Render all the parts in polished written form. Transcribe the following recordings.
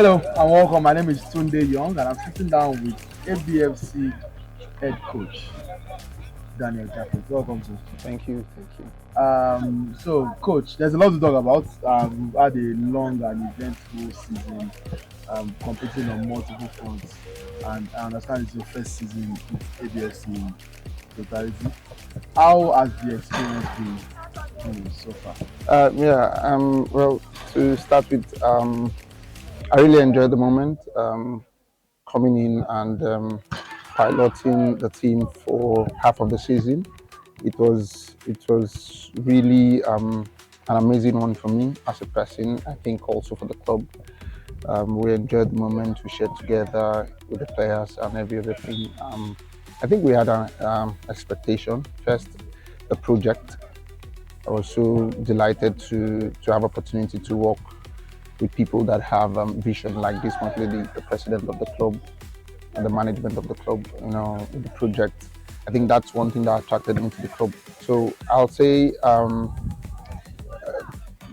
Hello and welcome. My name is Tunde Young, and I'm sitting down with ABFC head coach Daniel Japhet. Welcome, sir. Thank you. Thank you. So, coach, there's a lot to talk about. We've had a long and eventful season, competing on multiple fronts, and I understand it's your first season with ABFC in totality. How has the experience been so far? Yeah. Well, to start with, I really enjoyed the moment coming in and piloting the team for half of the season. It was really an amazing one for me as a person. I think also for the club. We enjoyed the moment we shared together with the players and every other thing. I think we had an expectation first, the project. I was so delighted to have opportunity to work with people that have vision like this, not only the president of the club and the management of the club, with the project. I think that's one thing that attracted me to the club. So I'll say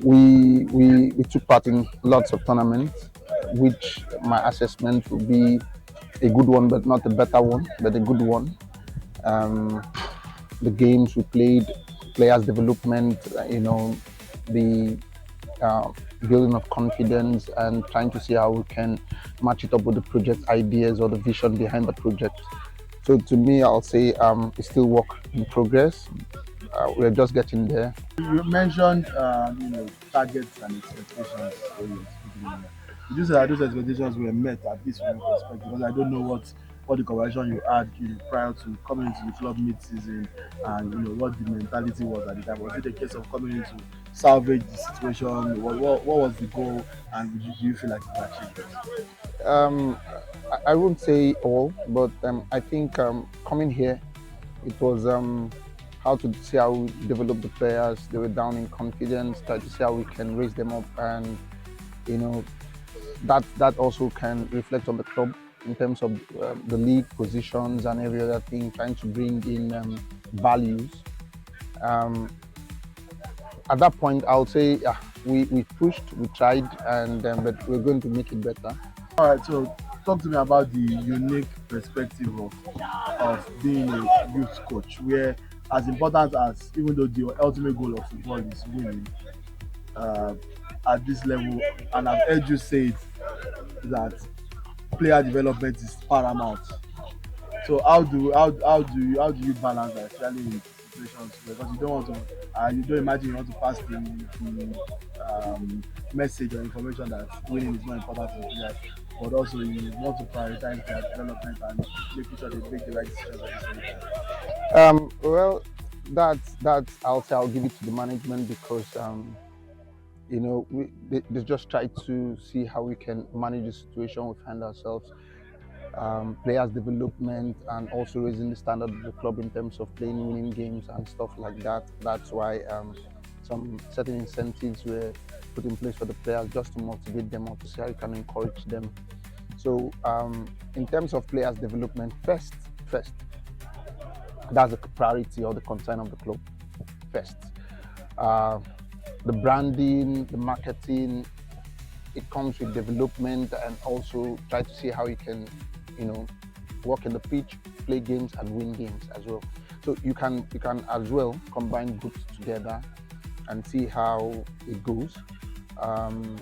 we took part in lots of tournaments, which my assessment would be a good one, but not a better one, but a good one. Um, the games we played, players' development, the uh, building of confidence and trying to see how we can match it up with the project ideas or the vision behind the project. So to me, I'll say it's still work in progress. We're just getting there. You mentioned, targets and expectations when you were speaking earlier. Would you say that those expectations were met at least from your perspective? Because I don't know what the conversation you had, prior to coming into the club mid-season, and what the mentality was at the time. Was it a case of coming in to salvage the situation? What was the goal, and do you feel like you achieved it? Um, I won't say all, but I think coming here, it was how to see how we develop the players. They were down in confidence, try to see how we can raise them up, and you know that also can reflect on the club in terms of the league positions and every other thing. Trying to bring in values. Um, at that point, I would say yeah, we pushed, we tried, and but we're going to make it better. All right, so talk to me about the unique perspective of being a youth coach, where as important as, even though the ultimate goal of football is winning, uh, at this level, and I've heard you say it, that player development is paramount. So how do you balance that, especially in situations, because you don't want to, you don't imagine you want to pass the message or information that winning is more important for players, but also you want to prioritize their development and making sure they make the right decisions at the same time. Well, that's I'll give it to the management because they just try to see how we can manage the situation we find ourselves. Players' development and also raising the standard of the club in terms of playing winning games and stuff like that. That's why some certain incentives were put in place for the players just to motivate them or to see how you can encourage them. So in terms of players' development, first, that's the priority or the concern of the club. First, uh, the branding, the marketing, it comes with development and also try to see how you can, you know, work in the pitch, play games and win games as well. So you can as well combine groups together and see how it goes. Um,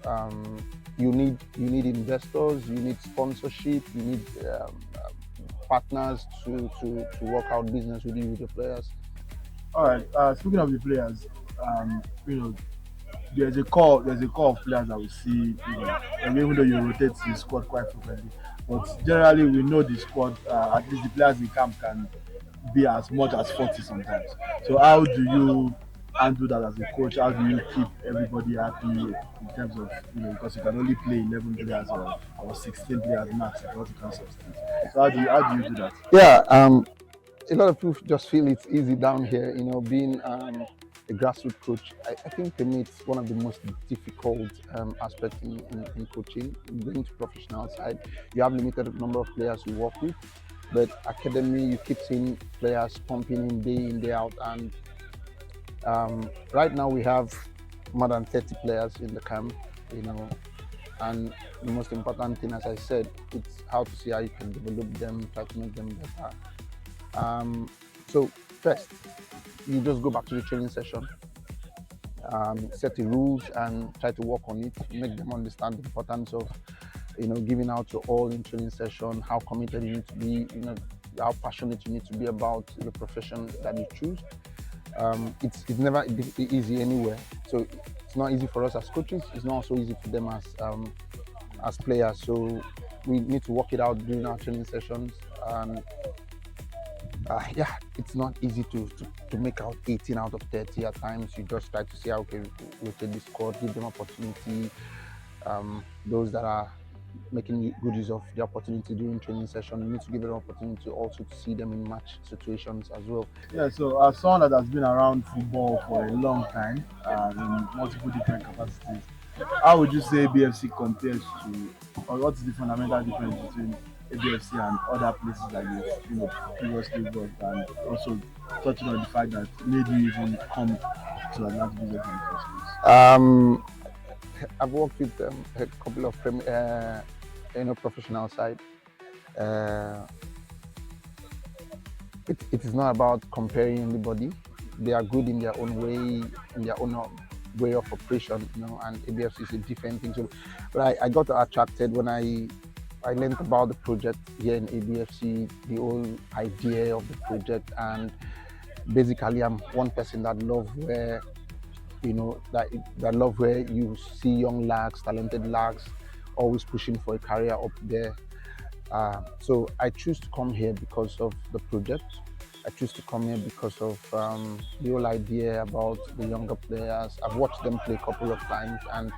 um, you need investors, you need sponsorship, you need partners to work out business with you with your players. All right. Speaking of the players, um, you know, there's a core of players that we see, and even though you rotate the squad quite frequently, but generally we know the squad, at least the players in camp can be as much as 40 sometimes. So how do you handle that as a coach? How do you keep everybody happy in terms of, because you can only play 11 players, or 16 players max, because you can substitute. So how do you do that? Yeah, a lot of people just feel it's easy down here, being a grassroots coach. I think for me it's one of the most difficult aspects in coaching. Going to professional side, you have limited number of players you work with, but academy, you keep seeing players pumping in, day out. And right now we have more than 30 players in the camp, you know, And the most important thing, as I said, it's how to see how you can develop them, try to make them better. So first, you just go back to the training session, set the rules and try to work on it, make them understand the importance of, giving out your all in training session, how committed you need to be, how passionate you need to be about the profession that you choose. It's never easy anywhere. So it's not easy for us as coaches. It's not also easy for them as players. So we need to work it out during our training sessions. And yeah, it's not easy to make out 18 out of 30 at times. You just try to see how we rotate the squad, give them opportunity. Those that are making good use of the opportunity during training session, you need to give them opportunity also to see them in match situations as well. Yeah, so as someone that has been around football for a long time in multiple different capacities, how would you say ABFC compares to, or what's the fundamental difference between ABFC and other places that you've previously worked, and also touching on the fact that made you even come to Atlantic Business in the first place? I've worked with a couple of professional side. Uh, it is not about comparing anybody. They are good in their own way, in their own way of operation, and ABFC is a different thing. So, but I got attracted when I learned about the project here in ABFC, the whole idea of the project, and basically I'm one person that love where, that love where you see young lads, talented lads, always pushing for a career up there. So I choose to come here because of the project. I choose to come here because of the whole idea about the younger players. I've watched them play a couple of times, and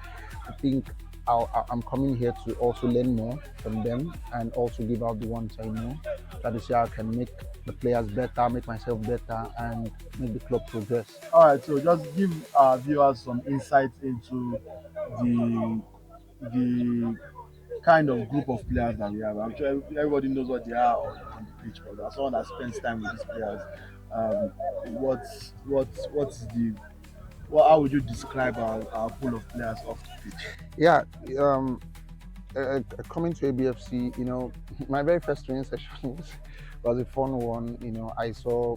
I think I'm coming here to also learn more from them and also give out the ones I know. Try to see how I can make the players better, make myself better, and make the club progress. All right, so just give our viewers some insights into the the kind of group of players that we have. I'm sure everybody knows what they are on the pitch, but as someone that spends time with these players, um, what's the how would you describe our pool of players off the pitch? Yeah, coming to ABFC, my very first training session was a fun one. I saw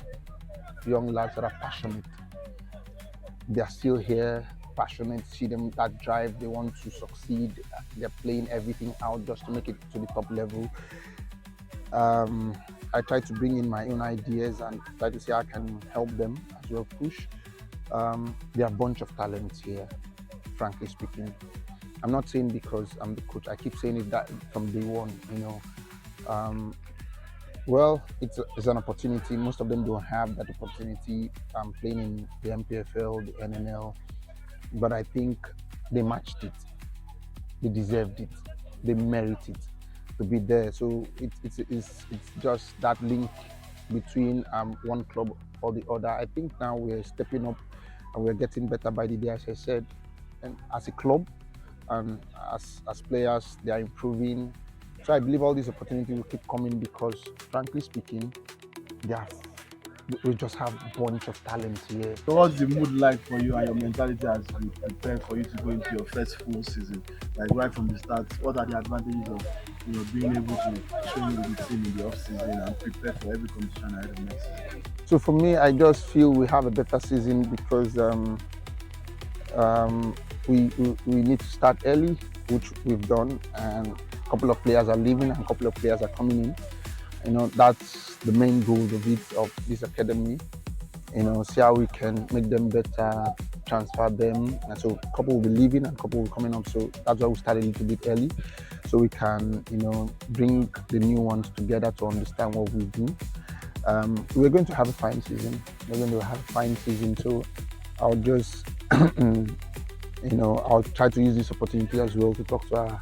young lads that are passionate. They are still here, passionate. See them that drive. They want to succeed. They're playing everything out just to make it to the top level. I try to bring in my own ideas and try to see how I can help them as well push. There are a bunch of talents here, frankly speaking. I'm not saying because I'm the coach. I keep saying it that from day one. Well, it's an opportunity. Most of them don't have that opportunity. Playing in the MPFL, the NNL, but I think they matched it. They deserved it. They merit it to be there. So it's just that link between one club or the other. I think now we're stepping up and we're getting better by the day, as I said. And as a club and as players, they are improving. So I believe all these opportunities will keep coming because, frankly speaking, we just have a bunch of talent here. So what's the mood like for you and your mentality as we prepare for you to go into your first full season? Like right from the start, what are the advantages of being able to train with the team in the off season and prepare for every competition ahead of next season? So for me, I just feel we have a better season because we need to start early, which we've done, and a couple of players are leaving and a couple of players are coming in. That's the main goal of this academy. See how we can make them better, transfer them. And so a couple will be leaving and a couple will be coming up. So that's why we started a little bit early, so we can, bring the new ones together to understand what we do. We're going to have a fine season. So I'll just, I'll try to use this opportunity as well to talk to our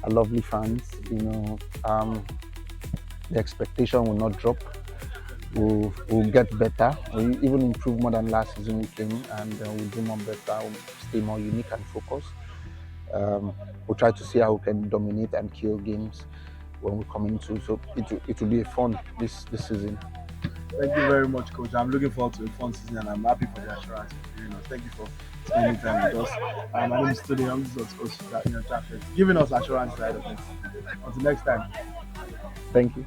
lovely fans. The expectation will not drop. We'll get better. We'll even improve more than last season we came, and we'll do more better. We'll stay more unique and focused. We'll try to see how we can dominate and kill games when we come into. So it will be a fun this season. Thank you very much, Coach. I'm looking forward to a fun season and I'm happy for the assurance you've given us. Thank you for spending time with us. My name is Tony. I'm Coach Japhet, giving us assurance ahead of next season. Until next time. Thank you.